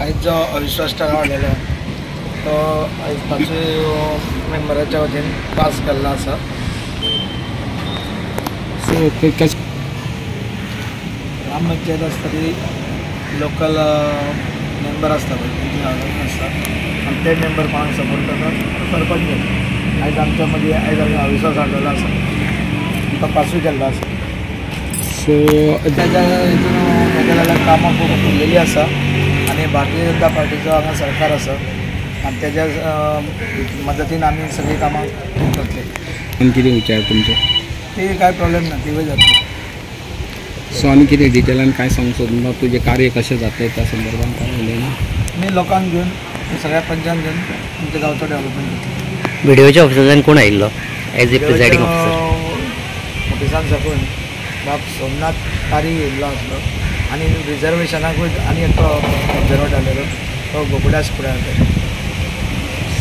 आयज जो अविश्वास ठराव आलेलो तो आयज 5 मेंबराच्या वतीन पास केल्लो आसा। ग्रामपंचायत आसता ती लोकल मेंबर आसता पळय तेंची हावरान आसता आनी ते मेंबर कोणाक सपोर्ट करता सरपंच आयज आमच्या मदीं आयज आमी अविश्वास हाडलेलो आसा तो पासूय केल्लो आसा। सो तेज्या हितून मेघालयाला कामां खूब उरलेली आसा आनी भारतीय जनता पार्टीचो हांगा सरकार आसा आनी तेज्या मदतीन आमी सगळीं कामां करतले। आनी कितें विचार तुमचे? ती काय प्रॉब्लेम ना, ती जातली। सो आनी कितें डिटेलान काय सांगू सोदता तुजें कार्य कशें जाता त्या संदर्भात काय उलयना? मी लोकांक घेवन सगळ्या पंचायत घेवन आमच्या गांवचो डेव्हलपमेंट करतलो। व्हिडिओच्या ऑफिसांत कोण आयिल्लो एज ए प्रिसायडिंग ऑफिसर? ऑफिसान साकून बाब सोमनाथ कारी येयल्लो आसलो आनी रिजर्वेशनाकूय आनी एक ऑब्जर्वर आलेलो तो गोकुळदास कुडाळकर।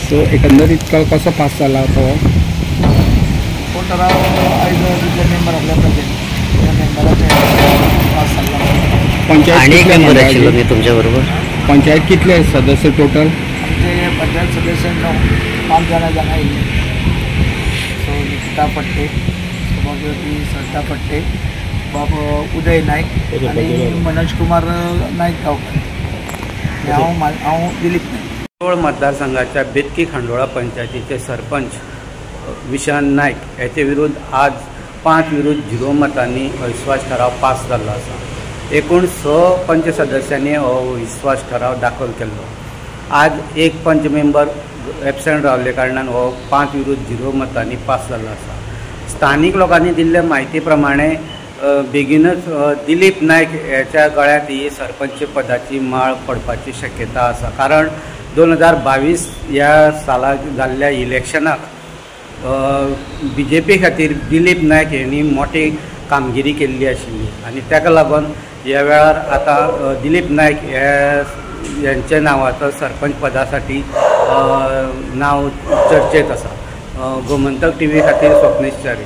सो एकंदरीत कसो पास जाला तो? तो ठराव आयज जितले मेंबर आपल्या प्रेजेंट त्या मेंबराचे पास जाल्लो। पंचायत आनी एक मेंबर आशिल्लो न्ही तुमच्या बरोबर? पंचायत कितले सदस्य टोटल? आमचे पंचायत सदस्य 5 जाणां आयिल्ले। सो निकिता फडते, सौभाग्यवती सरिता फडते, बाब उदय नायक आनी मनोज कुमार नायक गांवकर हांव दिलीप नायक। शिरोळ मतदारसंघाच्या बेतकी खांडोळा पंचायतीचे सरपंच विशांत नायक याचे विरुद्ध आज 5 विरुद्ध 0 मतांनी अविश्वास ठराव पास जाल्लो आसा। एकूण 6 पंच सदस्यांनी अविश्वास ठराव दाखल केल्लो। आज एक पंच मेंबर एबसेंट रावले कारणान हो 5 विरुद्ध 0 मतांनी पास जाल्लो आसा। स्थानीक लोकांनी दिल्ले म्हायती प्रमाणे बेगीनच दिलीप नायक याच्या गळ्यांत ही सरपंच पदाची माळ पडपाची शक्यता आसा, कारण 2022 ह्या सालाक जाल्ल्या इलेक्शनाक BJP खातीर दिलीप नायक यांनी मोठी कामगिरी केल्ली आशिल्ली आनी ताका लागून ह्या वेळार आतां दिलीप नायक यांच्या नांवाचो सरपंच पदासाठी नांव चर्चेत आसा। गोमंतक TV खातीर स्वप्नेश च्यारी।